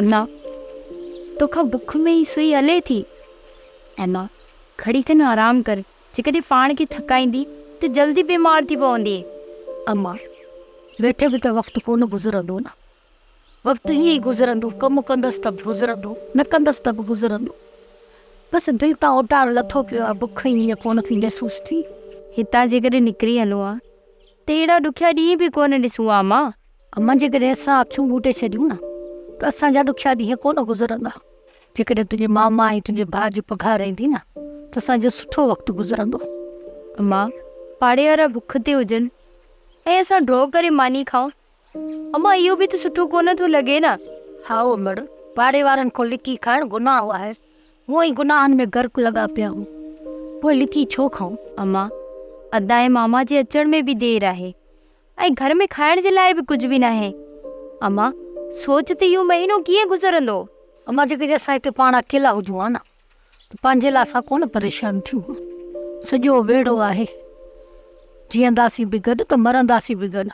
अन्ना तोखा बुख में ही सुई हले थी। अन्ना खड़ी खन आराम कर, जेकॾहिं पाण खे थकाईंदी त जल्दी बीमार थी पवंदी। अम्मा वेठे बि त वक़्तु कोन गुज़रंदो न, वक़्तु ईअं ई गुज़रंदो, कमु कंदसि त बि गुज़रंदो, न कंदसि त बि गुज़रंदो। बसि दिलि तां उटार लथो पियो आहे, बुख ईअं कोन थी महसूसु थी। हितां जेकॾहिं निकिरी हलो आहे त अहिड़ा ॾुखिया ॾींहं बि कोन ॾिसूं आहे मां। अम्मा जेकॾहिं असां अखियूं ॿूटे छॾियूं न त असांजा ॾुखिया ॾींहं कोन गुज़रंदा। जेकॾहिं तुंहिंजे मामा ऐं तुंहिंजे भाउ जी पघार ईंदी न त असांजो सुठो वक़्तु गुज़रंदो। अम्मा पाड़े वारा बुख ते हुजनि ऐं असां ड्रॉ करे मानी खाऊं, अम्मा इहो बि त सुठो कोन थो लॻे न। हा उमड़, पाड़े वारनि खां लिकी खाइणु गुनाह आहे। हूअं ई गुनाहनि में गर्क लॻा पिया हूं, पोइ लिकी छो खाऊं? अम्मा अदा ऐं मामा जे अचण में बि देरि आहे ऐं घर में खाइण जे लाइ बि कुझु बि न आहे। अम्मा सोच त इहो महीनो कीअं गुज़रंदो। अम्मा जेकॾहिं असां हिते पाण अकेला हुजूं हा न त पंहिंजे लाइ असां कोन परेशान थियूं। सॼो वेड़ो आहे, जीअंदासीं बि गॾु त मरंदासीं बि गॾु।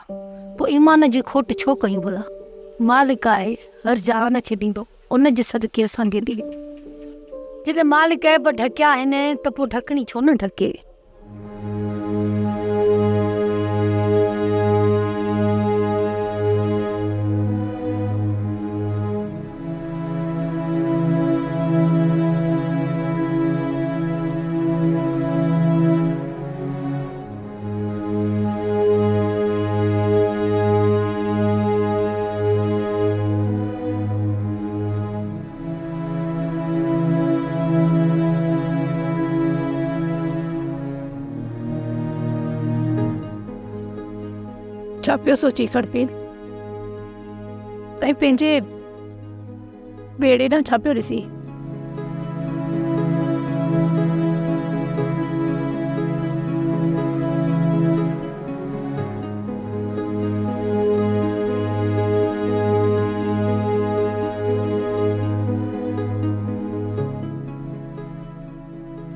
पोइ ईमान जी खोट छो कयूं भला? मालिक आहे, हर जहान खे ॾींदो, उन जे सदके असांखे ॾे। जॾहिं मालिक ऐब ढकिया आहिनि त पोइ ढकणी छो न ढके। छा पियो सोची खड़पीन? ऐं पंहिंजे बेड़े ॾांहुं छा पियो ॾिसी?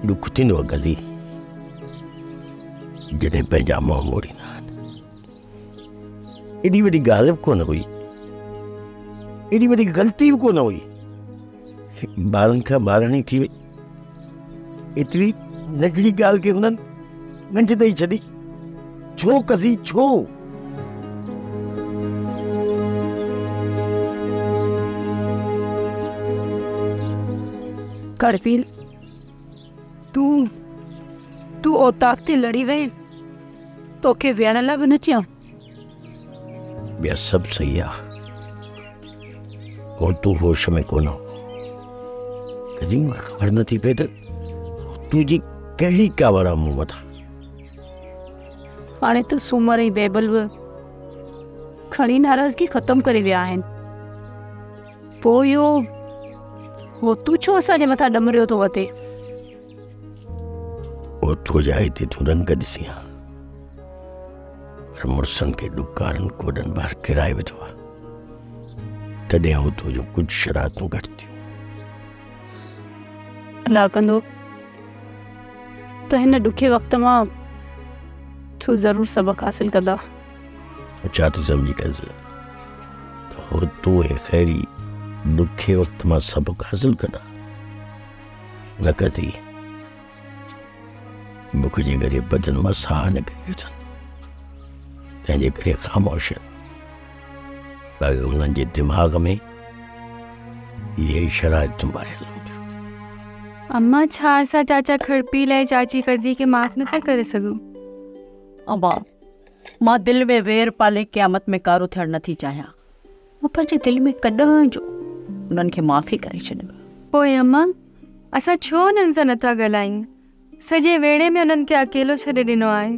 दुख थींदो आहे गज़ी जॾहिं पंहिंजा मुंहुं मोड़ींदा आहिनि। एॾी वॾी ॻाल्हि बि कोन हुई, एॾी वॾी ग़लती बि कोन हुई। ॿारनि खां ॿारणी थी वई, एतिरी नंढड़ी ॻाल्हि खे हुननि गंज ॾेई छॾी। छो कज़ी छो? करफील तूं औताक ते लड़ी वई, तोखे विहण लाइ बि न चयां। ॿिया सभु सही आहे, और तूं होश में कोन हो। कज़ी ख़बर नथी पए त तुंहिंजी कहिड़ी कावड़ आहे मूं मथां। हाणे त सूमर ऐं बेबल बि खणी नाराज़गी ख़तमु करे विया आहिनि। पोइ इहो तूं छो असांजे मथां ॾमरियो थो वते? ओठो जा हिते तूं रंग ॾिसी आहे, पर मुड़ुसनि खे ॾुकारनि कोॾनि ॿाहिरि किराए वेठो आहे। तॾहिं हू तुंहिंजूं कुझु शरारतूं घटि थियूं। अलाह कंदो त हिन ॾुखे वक़्त मां तूं ज़रूरु सबक़ु हासिल कंदा। छा थी सम्झी कज़ी त हो तूं ऐं ख़ैरी ॾुखे वक़्त मां सबक़ु हासिल कंदा? न कज़ी, बुख जे करे बदन मां साह न करे अचनि, तंहिंजे करे ख़ामोश पर हुननि जे दिमाग़ में इहे शरारतूं ॿारियल हूंदियूं। अम्मा छा असां चाचा खड़पील ऐं चाची कज़ी खे माफ़ नथा करे सघूं? अम्मा मां दिलि में वेर पाले क़यामत में कारो थियणु नथी चाहियां। मां पंहिंजे दिलि में कॾहिं जो उन्हनि खे माफ़ी करे छॾियो। पोइ अम्मा असां छो उन्हनि सां नथा ॻाल्हायूं? सॼे वेड़े में उन्हनि खे अकेलो छॾे ॾिनो आहे।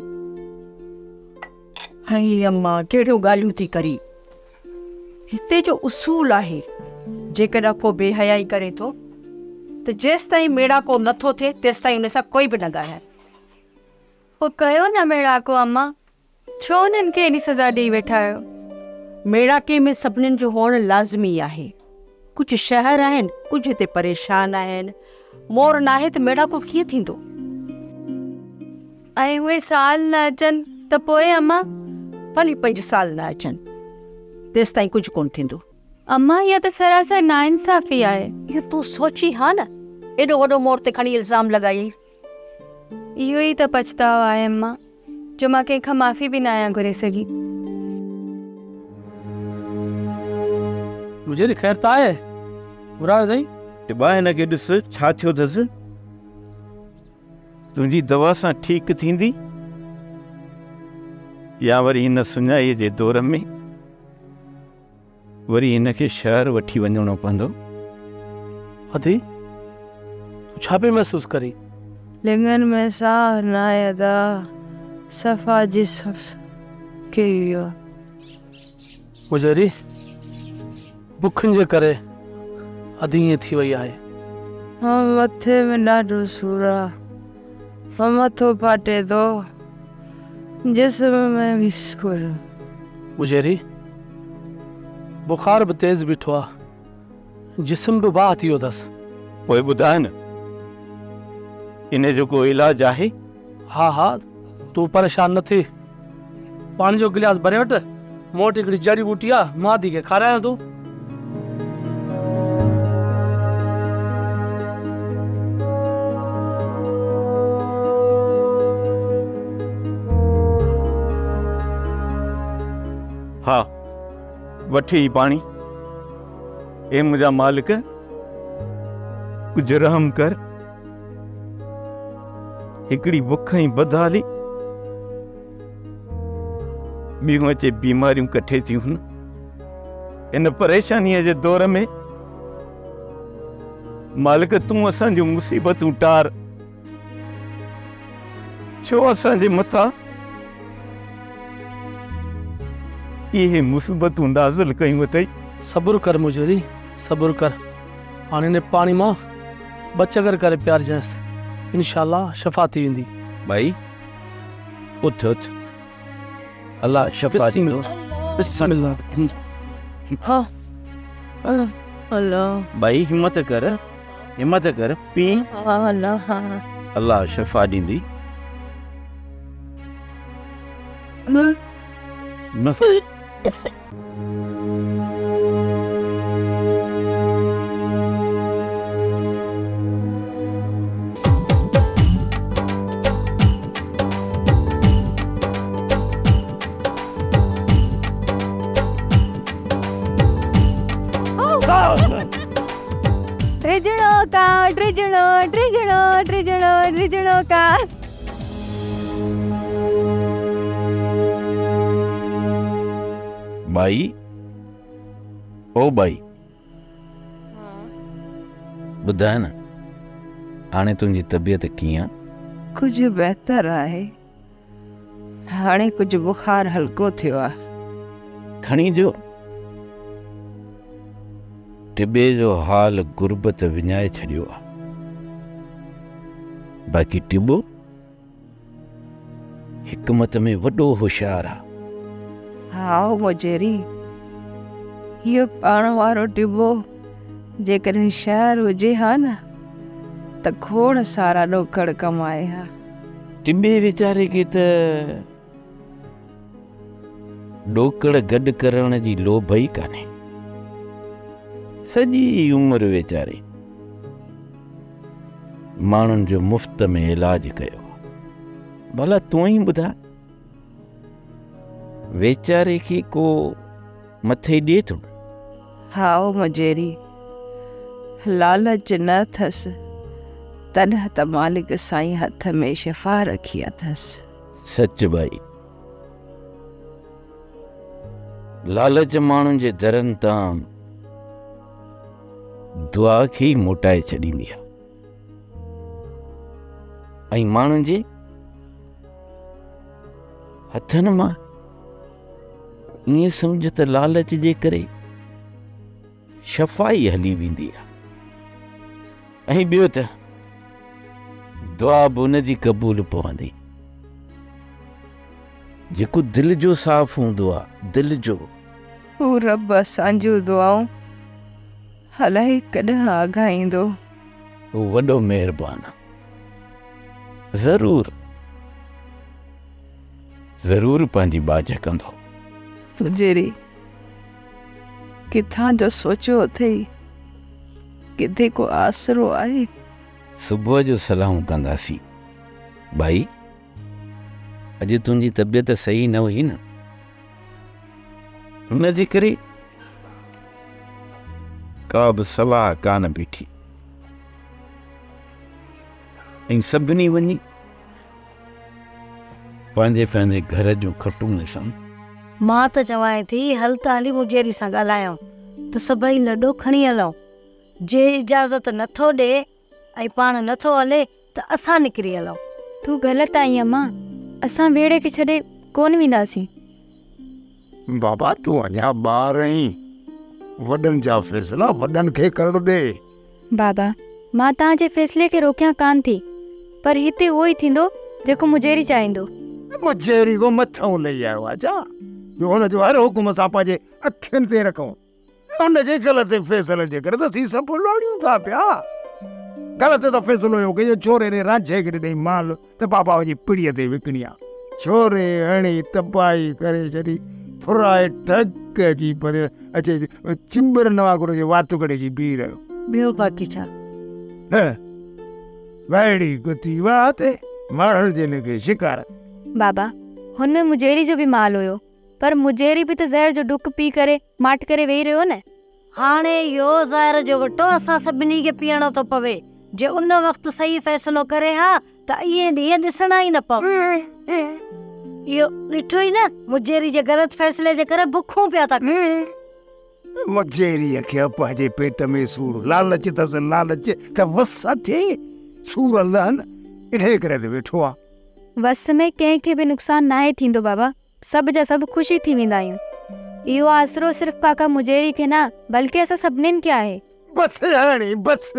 हाय अम्मा कहिड़ियूं ॻाल्हियूं थी करी। हिते जो उसूल आहे, जेकॾहिं को बेहयाई करे थो त जेसि ताईं मेड़ाको नथो थिए तेसि ताईं उन सां कोई बि न ॻाल्हाए। पोइ कयो न मेड़ाको अम्मा, छो उन्हनि खे एॾी सज़ा ॾेई वेठा आहियो? मेड़ाके में सभिनीनि जो हुअणु लाज़मी आहे। कुझु शहर आहिनि, कुझु हिते परेशान आहिनि। मोर न आहे त मेड़ाको कीअं थींदो? ऐं उहे साल न अचनि त पोइ अम्मा? भली 5 साल न अचनि तेसि ताईं कुझु कोन थींदो। अम्मा इहा त सरासर नाइंसाफ़ी आहे। इहो तूं सोची हा न, एॾो वॾो मोर ते खणी इल्ज़ाम लॻाई। इहो ई त पछतावा आहे अम्मा, जो मां कंहिंखां माफ़ी बि न आहियां घुरे सघी। मुझे ख़ैर त आहे मुराद अथई? टिबा हिनखे ॾिस छा थियो अथसि। तुंहिंजी दवा सां ठीकु थींदी या वरी हिन सुञाईअ जे दौर में वरी हिनखे शहर वठी वञिणो पवंदो। अथई तूं छा पे महसूस करी? लिंगन में साह न आया सफ़ा जिस्म के मुजरी बुखनि जे करे अधी ईअं थी वई आहे। हाँ मथे में ॾाढो सूर आहे, मथो फाटे थो, जिस्म में बि सूर। मुजरी बुखार बि तेज़ बीठो आहे, जिस्म बि बाह थी वियो अथसि। पोइ ॿुधाए न, इन जो को इलाज आहे? हा हा तूं परेशान न थी, पाणी जो गिलास भरे वटि, मूं वटि हिकिड़ी जड़ी बूटी आहे, मां थी खे खारायां तूं। हा वठी पाणी। ए मुंहिंजा मालिक कुझु रहम कर, हिकिड़ी बुख ई बदहाली, ॿियूं अचे बीमारियूं कठे थियूं न। इन परेशानीअ जे दौर में मालिक तूं असांजूं मुसीबतूं टार, छो असांजे मथां इहे मुसीबतूं नाज़िल कयूं अथई। सब्र कर मुजरी, सब्र कर। हाणे ने पाणी मां ॿ चकर करे पियारजांइसि, इंशाअल्लाह शफ़ा थी वेंदी। भाई उथ उथ, अल्लाह शफ़ा ॾींदो। बिस्मिल्लाह। हाँ अल्लाह भाई हिम्मत कर, हिम्मत कर, पी, हाँ अल्लाह हाँ अल्लाह शफ़ा ॾींदी। ड्रिजणो का ड्रिजणो ड्रिजणो ड्रिजणो ड्रिजणो का। भाई ओ भाई ॿुधाए न, हाणे तुंहिंजी तबियत कीअं? कुछ बेहतर आहे, हाणे कुछ बुखार हल्को थियो आहे। खणी जो टिबे जो हाल गुरबत विञाए छॾियो आहे, बाक़ी टिबो हिकमत में वॾो होशियार आहे। हाँ मुजेरी, इहो पाण वारो टिबो जेकॾहिं शहर हुजे हा न त खोड़ सारा ॾोकड़ कमाए हा। टिबे वीचारे खे त ॾोकड़ गॾु करण जी लोभ ई कान्हे। सॼी उमिरि वीचारे माण्हुनि जो मुफ़्त में इलाज कयो। भला तूं ई ॿुधा, वीचारे खे को मथे ॾिए थो? हाओ मुजेरी, लालच न अथसि, तॾहिं त मालिक साईं हथ में शफ़ा रखी अथसि। सच भाई, लालच माण्हुनि जे दरनि तां दुआ खे ई मोटाए छॾींदी आहे, ऐं माण्हुनि जे हथनि मां ईअं सम्झ त लालच जे करे शफ़ाई हली वेंदी आहे। ऐं ॿियो त दुआ बि उन जी क़बूल पवंदी जेको दिलि जो साफ़ हूंदो आहे, दिलि जो। हू रब असांजूं दुआऊं अलाए कॾहिं आगाईंदो। हू वॾो महिरबान आहे। ज़रूर ज़रूर पंहिंजी बाज कंदो। मुजेरी किथां जो सोचियो अथई, किथे को आसरो आहे। सुबुह जो सलाहूं कंदासीं। भाई अॼु तुंहिंजी तबियत सही न हुई न, हुनजे करे का बि सलाह कान बीठी ऐं सभिनी वञी पंहिंजे पंहिंजे घर जूं खटूं ॾिसनि। मां त चवां थी हल त हली मुजेरी सां ॻाल्हायूं त सभई लॾो खणी हलूं। जे इजाज़त नथो ॾे ऐं पाण नथो हले त असां निकिरी हलूं। तूं ग़लति आई अम्मा, असां वेड़े खे छॾे कोन वेंदासीं। बाबा तूं अञा ॿार आहीं, वॾनि जा फ़ैसिला वॾनि खे करणु ॾे। बाबा मां तव्हांजे फ़ैसिले खे रोकियां कान थी, पर हिते उहो ई थींदो जेको मुजेरी चाहींदो। मुजेरी को मथां लही आयो आहे छा जो हुनजो हर हुकुम असां पंहिंजे अखियुनि ते रखूं? हुनजे ग़लति फ़ैसिले जे करे त असीं सभु लड़ियूं था पिया। ग़लति त फ़ैसिलो इहो कयो छोरे ने रांझे खे ॾेई माल त पापा वञी पिड़ीअ ते विकिणी आहे। छोरे हणी तबाही करे छॾी, फुराए ठग जी पर अचे चिंबर न वांगुरु जे वातू करे जी बीह रहियो। ॿियो बाक़ी छा? वाइड़ी गुथी वाह ते माण्हुनि जे हिनखे शिकार। बाबा हुनमें मुजेरी जो बि माल हुयो, पर मुजेरी बि त ज़हर जो डुक पी करे माट करे वेही रहियो न। हाणे इहो ज़हर जो वटो असां सभिनी खे पीअणो थो पवे। जे उन वक़्तु सही फ़ैसिलो करे हा त इहे ॾींहं ॾिसणा ई न पवनि। इहो ॾिठो ई न, मुजेरी जे ग़लति फ़ैसिले जे करे बुखूं पिया था कनि। मुजेरीअ खे पंहिंजे पेट में सूर लालच अथसि, लालच त वस थिए सूर लहन इन्हे करे त वेठो आहे। वस में कंहिंखे बि नुक़सानु नाहे थींदो बाबा, सभु जा सभु ख़ुशी थी वेंदा आहियूं। इहो आसरो सिर्फ़ु काका मुजेरी खे न बल्कि असां सभिनीनि खे आहे। बस हाणे बस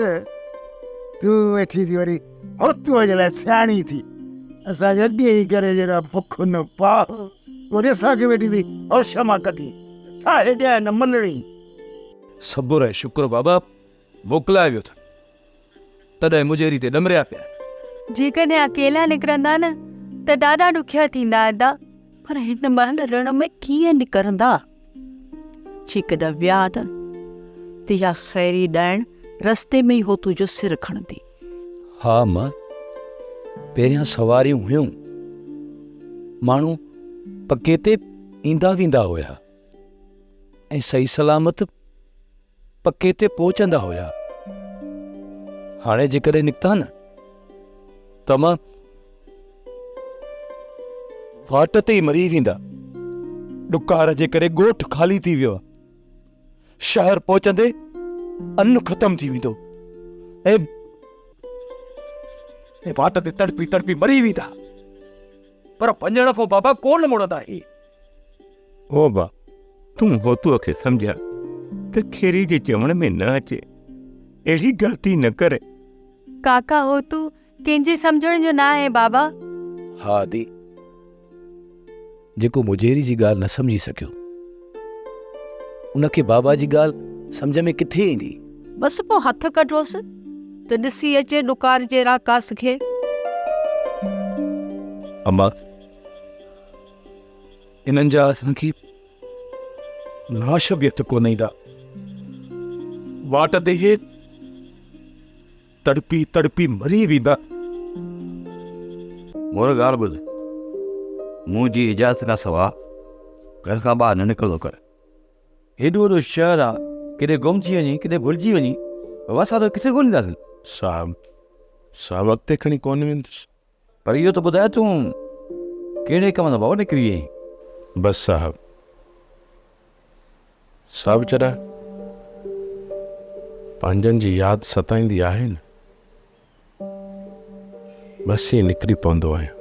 तूं वेठी थी वरी होतूअ जे लाइ सियाणी थी। असांखे अॻे ई करे जहिड़ा बुख न पा वरी असांखे वेठी थी और क्षमा कढी छा हेॾे न मञणी। सब्र ऐं शुक्र बाबा मोकिलाए वियो अथनि, तॾहिं मुजेरी ते ॾमरिया पिया। जेकॾहिं अकेला निकिरंदा न त ॾाढा ॾुखिया थींदा अदा। पर हिन महिल रण में कीअं निकिरंदा? जेकॾहिं विया न त या खैरी ॾाइण रस्ते में ई हो तुंहिंजो सिर खणंदी। हा मां, पहिरियां सवारियूं हुयूं, माण्हू पके ते ईंदा वेंदा हुया ऐं सही सलामत पके ते पहुचंदा हुया। हाणे जेकॾहिं निकिता न त मां वाट ते ई मरी वेंदा। ॾुकार जे करे ॻोठ ख़ाली थी वियो आहे। शहर पहुचंदे अन्न ख़तम थी वेंदो ऐं वाट ते तड़पी तड़पी मरी वेंदा। पर वञण खां बाबा कोन मुड़ंदा हे। ओ बा तूं होतूअ खे सम्झा त खेरी जे चवण में न अचे, अहिड़ी ग़लती न करे। काका हो तू कंहिंजे सम्झण जो न आहे बाबा। हा दी, जेको मुजेरी जी ॻाल्हि न सम्झी सघियो उनखे बाबा जी ॻाल्हि सम्झ में किथे ईंदी। बस पोइ हथ कढोसि त ॾिसी अचे ॾुकार जे राकास खे। अम्मा इन्हनि जा असांखे लाश बि हथ कोन ईंदा। वाट ते इहे तड़पी तड़पी मरी वेंदा। मोर ॻाल्हि ॿुध, मुंहिंजी इजाज़त खां सवाइ घर खां ॿाहिरि न निकिरंदो कर। हेॾो वॾो शहर आहे, किथे गुम थी वञी किथे भुलिजी वञी असां त किथे कोन ईंदासीं। साहब अॻिते खणी कोन वेंदुसि। पर इहो त ॿुधाए तूं कहिड़े कम सां भाउ निकिरी वई? बस साहब जरा पंहिंजनि जी यादि सताईंदी आहे न, बस ई निकिरी पवंदो आहियां।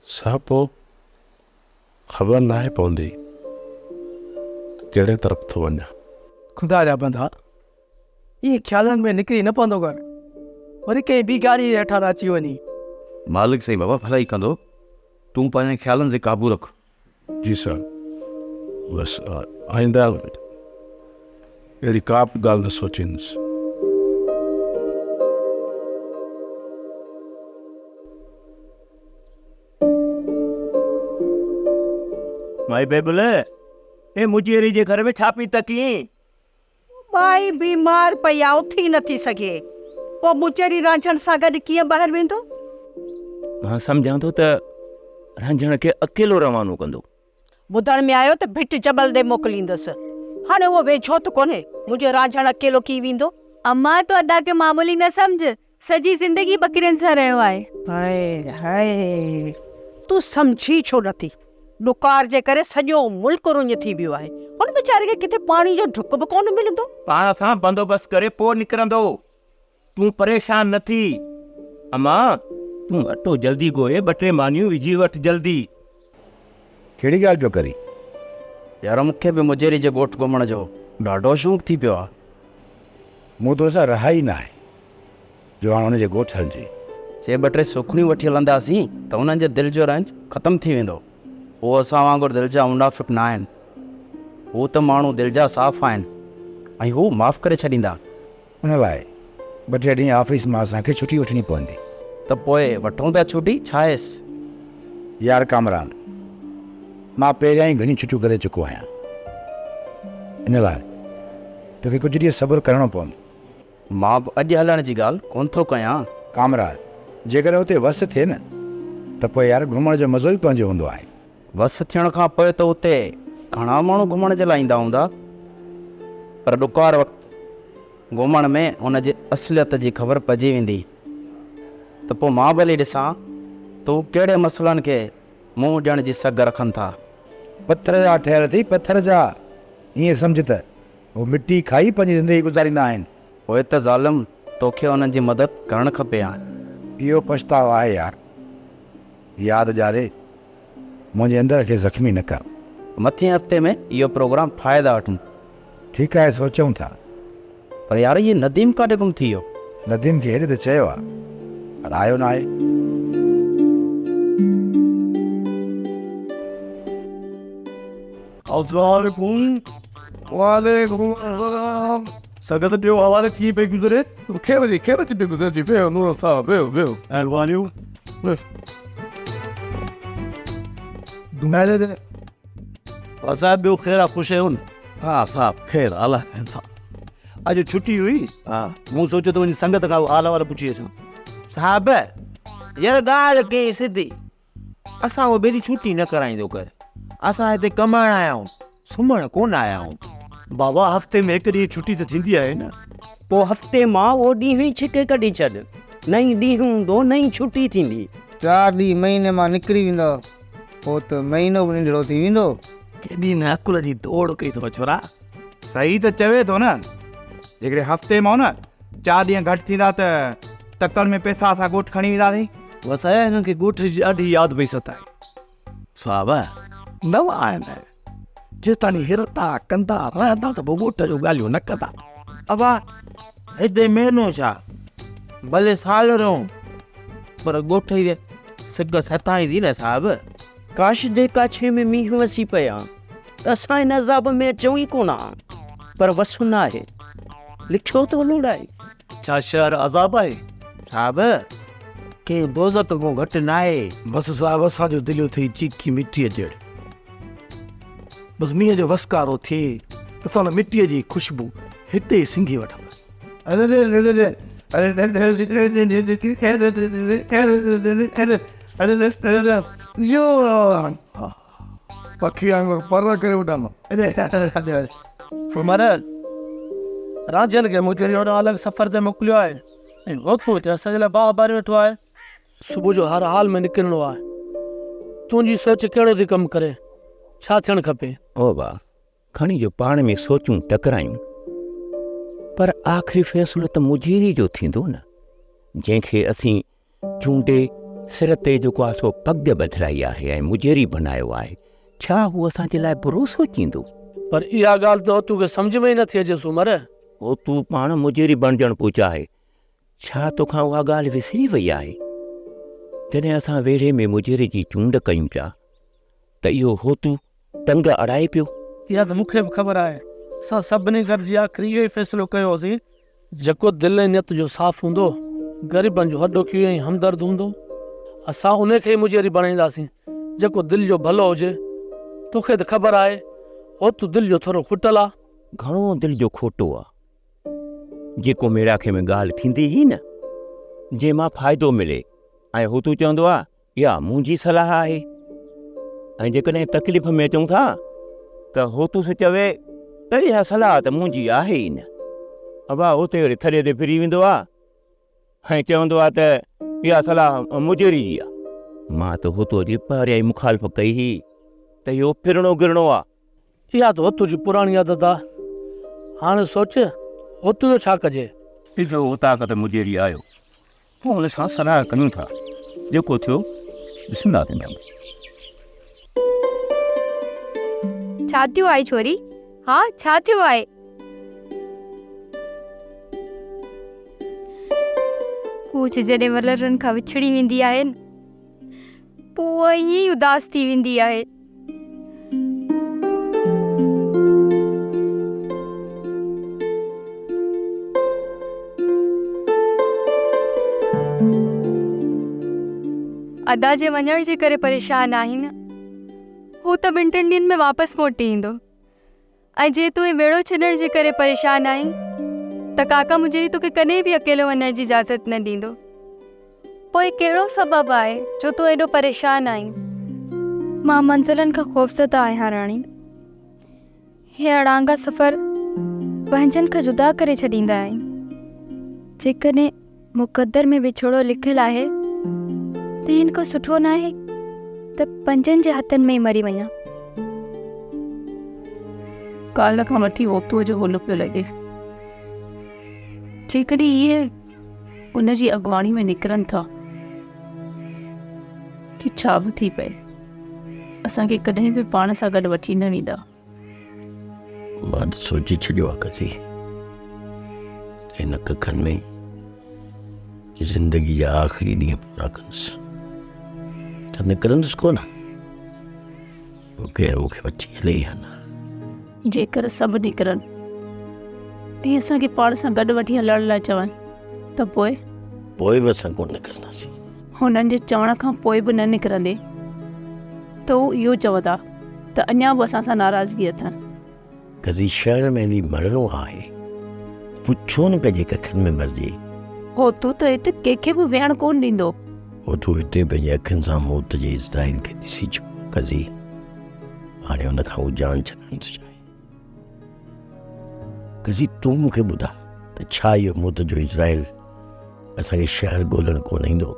साहब पोइ ख़बर न आहे पवंदी कहिड़े तरफ़ थो वञा। खुदा जा बंदा, इहे ख़्यालनि में निकिरी न पवंदो कर, वरी कंहिं ॿी गाड़ी हेठां अची वञी। मालिक साईं बाबा भलाई कंदो, तूं पंहिंजे ख़्यालनि ते काबू रख। जी साहब, बस आईंदा अहिड़ी का बि ॻाल्हि न सोचींदुसि। माई बेबुल ए मुजेरी जे घर में छापी तकी माई बीमार पई आहे, उथी नथी सघे, पोइ मुचेरी रांझण सां गॾु कीअं ॿाहिरि वेंदो? मां सम्झां थो त रांझण खे अकेलो रवानो कंदो। ॿुधण में आयो त भिट जबल ॾे मोकिलींदसि। हाणे उहो वेझो त कोन्हे, मुंहिंजो रांझण अकेलो की वेंदो? अम्मा तो अदा के मामूली न समझ, सजी जिंदगी बकरियुनि सां रहियो आहे। हाय हाय, तूं सम्झी छो नथी? ॾुकार जे करे सॼो मुल्क रुञ थी वियो आहे। हुन वीचारे खे किथे पाणी जो ढुक बि कोन मिलंदो। पाण सां बंदोबस्तु करे पोइ निकिरंदो। तूं परेशान न थी। अम्मा तूं अटो जल्दी ॻोहे, 2-3 मानियूं विझी वठ जल्दी। कहिड़ी ॻाल्हि पियो करी? यार मूंखे बि मुजेरी जे ॻोठ घुमण जो ॾाढो शौक़ु थी पियो आहे। मूं तो सां रहा ई न आहे जो हाणे हुनजे ॻोठ हलिजे। जे 2-3 सुखड़ियूं वठी हलंदासीं त उन्हनि जे दिलि जो रंज ख़तमु थी वेंदो। उहो असां वांगुरु दिलि जा मुनाफ़िक़ न आहिनि। हू त माण्हू दिलि जा साफ़ आहिनि ऐं हू माफ़ु करे छॾींदा। उन लाइ 2-3 ॾींहं ऑफिस मां असांखे छुटी वठणी पवंदी। त पोइ वठूं था छुटी, छा आहेसि? यार कामरान, मां पहिरियां ई घणी छुटियूं करे चुको आहियां। इन लाइ तोखे कुझु ॾींहं सब्र करिणो पवंदो। मां बि अॼु हलण जी ॻाल्हि कोन थो कयां। कामरान, जेकॾहिं हुते वस थिए न त पोइ यार घुमण जो मज़ो ई पंहिंजो हूंदो आहे। वस थियण खां पोइ त उते घणा माण्हू घुमण जे लाइ ईंदा हूंदा, पर ॾुकार वक़्तु घुमण में हुनजी असलियत जी ख़बर पइजी वेंदी। त पोइ मां भली ॾिसां तूं कहिड़े मसइलनि खे मुंहुं ॾियण जी सघ रखनि था। पथर जा ठहियल अथई, पथर जा। ईअं सम्झ त उहो मिटी खाई पंहिंजी ज़िंदगी गुज़ारींदा आहिनि। पोइ त ज़ालिम तोखे हुननि जी मदद करणु खपे। इहो पछतावो आहे यार। यादि ॾियारे, मुंहिंजे अंदर खे ज़ख़्मी न कर। मथे हफ़्ते में इहो प्रोग्राम फ़ाइदा वठूं। ठीकु आहे, सोचूं था। पर यार इहे नदीम काॾे गुम थी वियो? नदीम खे हेॾे त चयो आहे, पर आयो न आहे। सगत ॾियो हवाले थी पई गुज़रे। खे वरी गुज़रजी पियो। नूर साहब वेहो महिरबानियूं। साहब ॿियो ख़ैर आहे, ख़ुशि आहियो? हा साहब ख़ैर अला। अॼु छुटी हुई। हा मूं सोचियो त वञी संगत खां हाल वाल पुछी अचां। साहब यार ॻाल्हि कई सिधी। असां उहो ॿेड़ी छुटी न कराईंदो कर। असां हिते कमाइण आया आहियूं, सुम्हण कोन आया आहियूं। बाबा हफ़्ते में 1 ॾींहुं छुटी त थींदी आहे न। पोइ हफ़्ते मां उहो ॾींहुं ई छिके कढी छॾ। नई ॾींहुं हूंदो, नई छुटी थींदी। 4 ॾींहं महीने मां निकिरी वेंदो, पोइ त महीनो बि नंढिड़ो थी वेंदो। केॾी न अकुल जी दौड़ कई अथव छोरा। सही त चवे थो न। जेकॾहिं हफ़्ते मां न 4 ॾींहं घटि थींदा त तकड़ में पैसा असां ॻोठ खणी वेंदासीं। वसाया हिननि खे ॻोठ जी ॾाढी यादि पई सताए। साहब नवां आहिनि, जेसिताणी हिरता कंदा रहंदा त पोइ ॻोठ जो ॻाल्हियूं न कंदा। अबा हिते महीनो छा, भले साल रहूं, पर ॻोठ जी सिक सताईं थी न साहब। काश जे काछे में मींहुं वसी पिया त असां हिन अज़ाब में अचूं ई कोन हा। पर वसु न आहे, लिखियो थो लोड़ाए। छा शहर अज़ाब आहे? साहब कंहिं दोज़त खां घटि न आहे। बसि साहब असांजो दिलियो थी चीखी मिटीअ जहिड़ो। बसि मींहं जो वसकारो थिए त असां मिटीअ जी ख़ुशबू हिते ई सिंघी वठंदा। पखी वांगुरु पर करे उॾाम। राजन खे मुंहिंजे अलॻि सफ़र ते मोकिलियो आहे ऐं वक़्तु ते असांजे लाइ बाह बारे वेठो आहे। सुबुह जो हर हाल में निकिरणो आहे। तुंहिंजी सोच कहिड़ो थी कमु करे? छा थियणु खपे? ओ भाउ खणी जो पाण में सोचूं टकरायूं, पर आख़िरी फ़ैसिलो त मुजेरी जो थींदो न, जंहिंखे असीं चूंडे सिर ते जेको आहे सो पग ॿधाई आहे ऐं मुजेरी बनायो आहे। छा हू असांजे लाइ बुरो सोचींदो? पर इहा ॻाल्हि त तोखे सम्झ में ई नथी अचे सूमर। ओ तूं पाण मुजेरी बणजण पियो चाहे, छा तोखां उहा ॻाल्हि विसरी वई आहे? जॾहिं असां वेढ़े में मुजेरी जी चूंड कयूं पिया त इहो हो तूं तंग अड़ाए पियो। इहा त मूंखे बि ख़बर आहे। असां सभिनी गॾिजी आख़िरी इहो ई फ़ैसिलो कयोसीं, जेको दिलि ऐं नियत जो साफ़ हूंदो, ग़रीबनि जो हॾोखी ऐं हमदर्द हूंदो, असां उन खे ई मुजेरी बणाईंदासीं जेको दिलि जो भलो हुजे। तोखे त ख़बर आहे हो तू दिल जो थोरो खुटल आ। घणो दिल जो खोटो आहे। जेको मेड़ाखे में ॻाल्हि थींदी ई न, जंहिं मां फ़ाइदो मिले ऐं हू तूं चवंदो आहे इहा मुंहिंजी सलाह आहे, ऐं जेकॾहिं तकलीफ़ में अचूं था त हो तूं चवे त इहा सलाह त मुंहिंजी आहे ई न। अबा उते वरी थॾे ते फिरी वेंदो आहे ऐं चवंदो आहे त इहा सलाह मुजेरी जी आहे। मां त हो तो जी पहिरियां ई मुखालिफ़ कई हुई त इहो फिरणो गिरणो आहे। इहा त होतू जी पुराणी आदत आ। हाणे सोच होतू जो छा कजे। ॾिठो हो ताक़त मुजेरी आयो, पोइ हुन सां सलाह कयूं था, जेको थियो बिस्मिल्लाह कंदा। छा थियो आहे छोरी? हा छा थियो आहे? कुझु जॾहिं वलरनि खां विछड़ी वेंदी आहे न, पोइ ईअं ई उदास थी वेंदी आहे। अदा जे वञण जे करे परेशान आहिनि। हू त 2 ॾींहंनि में वापसि मोटी ईंदो, ऐं जे तूं वेड़ो छॾण जे करे परेशान आहीं त काका मुंहिंजी तोखे कॾहिं बि अकेलो वञण जी इजाज़त न ॾींदो। पोइ कहिड़ो सबबु आहे जो तूं एॾो परेशान आहीं? मां मंज़िलनि खां ख़ौफ़ज़दा आहियां राणी। हे अड़ांगा सफ़र पंहिंजनि खां जुदा करे छॾींदा आहिनि। जेकॾहिं मुक़दर में विछोड़ो लिखियलु आहे त हिन खां सुठो न आहे त पंजनि जे हथनि में ई मरी वञा। काल्ह खां वठी ओतूअ जो हुल पियो लॻे। जेकॾहिं इहे उन जी अॻुवाणी में निकिरनि था कि छा बि थी पए, असांखे कॾहिं बि पाण सां गॾु वठी न वेंदा। मां सोचे छॾियो आहे कजी हिन कखनि में ज़िंदगी जा आख़िरी ॾींहं पूरा कंदुसि त निकिरंदुसि कोन। केरु मूंखे वठी हले या न। जेकर सभु निकिरनि ऐं असांखे पाण सां गॾु वठी हलण लाइ चवनि त पोइ बि असां कोन निकिरंदासीं। हुननि जे चवण खां पोइ बि न निकिरंदे त हू इहो चवंदा त अञा बि असां सां नाराज़गी अथनि। कज़ी शहर में हली मरणो आहे, पुछो न पंहिंजे कखनि में मरिजे। हो तूं त हिते कंहिंखे बि वेहण कोन ॾींदो। हो तूं हिते पंहिंजे अखियुनि सां मौत जे इज़राइल खे ॾिसी चुको कज़ी। हाणे हुन खां हू जान छॾणु थो चाहे। कज़ी तूं मूंखे ॿुधा त छा इहो मौत जो इज़राइल असांखे शहर ॻोल्हणु कोन ईंदो?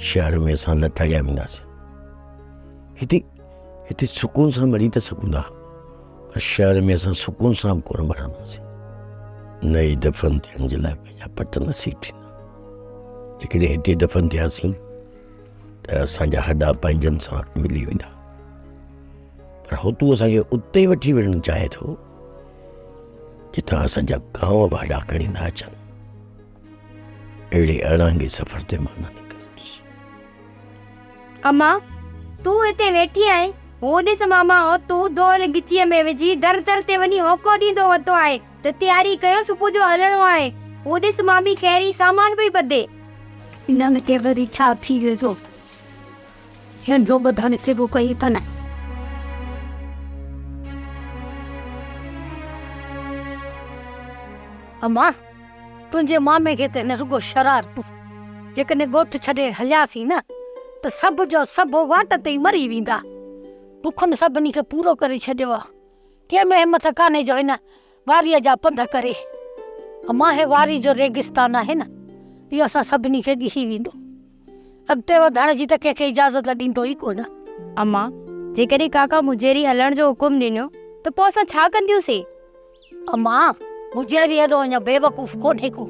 शहर में असां लथाड़िया वेंदासीं। हिते सुकून सां मरी त सघूं था, पर शहर में असां सुकून सां कोन मरंदासीं। न ई दफ़न थियण जे लाइ पंहिंजा पट नसीब थींदा। जेकॾहिं हिते दफ़न थियासीं त असांजा हॾा पंहिंजनि सां मिली वेंदा। पर हो तूं असांखे उते वठी वञणु चाहे थो जितां असांजा गांव वाॾा खणी न अचनि। अहिड़े अड़ांगे सफ़र ते मां न निकिरंदुसि। अम्मा तूं हिते वेठी आहीं, हो ॾिस मामा हो तूं दोल गिचीअ में विझी दर दर ते वञी होको ॾींदो वतो आहे त तयारी कयो, सुबुह जो हलणो आहे। हो ॾिस मामी खैरी सामान पई बधे। इन्हनि खे वरी छा थी वियो? हिन जो ॿधनि हिते बि कई अथनि। अम्मा तुंहिंजे मामे खे त न रुगो शरारतूं। जेकॾहिं ॻोठु छॾे हलियासीं न त सभु जो सभु वाट ते ई मरी वेंदा। बुखनि सभिनी खे पूरो करे छॾियो आहे। कंहिंमें हिमत कान्हे जो हिन वारीअ जा पंध करे। अम्मा हे वारी जो रेगिस्तान आहे न, इहो असां सभिनी खे ॻिही वेंदो। अॻिते वधण जी त कंहिंखे इजाज़त ॾींदो ई कोन। अम्मा जेकॾहिं काका मुजेरी हलण जो हुकुम ॾिनो त पोइ असां छा कंदियूंसीं? अम्मा मुजेरी एॾो अञा बेवकूफ़ कोन्हे को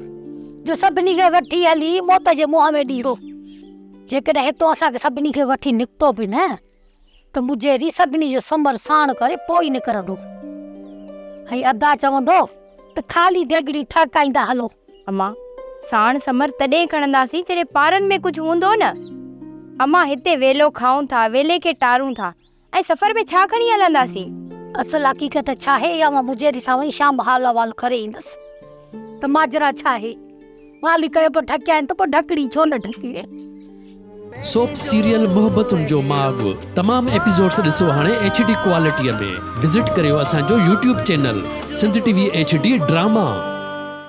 जो सभिनी खे वठी हली मौत जे मुंहं में ॾींदो। जेकॾहिं हितो असांखे सभिनी खे वठी निकितो बि न त मुजेरी सभिनी जो समर साण करे पोइ निकिरंदो। ऐं अदा चवंदो त ख़ाली देगड़ी ठकाईंदा हलो। अम्मा साण समर तॾहिं खणंदासीं जॾहिं पारनि में कुझु हूंदो न। अम्मा हिते वेलो खाऊं था, वेले खे टारूं था, ऐं सफ़र में छा खणी हलंदासीं? असल हक़ीक़त छा आहे या मां मुजेरी सां वई शाम हाल अहवाल करे ईंदसि त माजरा छा आहे। मालिक जो पोइ ढकिया आहिनि त पोइ ढकड़ी छो न ढकी? सोप सीरियल मोहब्बतुनि जो माग तमाम एपिसोड्स ॾिसो हाणे HD क्वालिटीअ में। विज़िट करियो असांजो YouTube channel Sindh TV HD drama.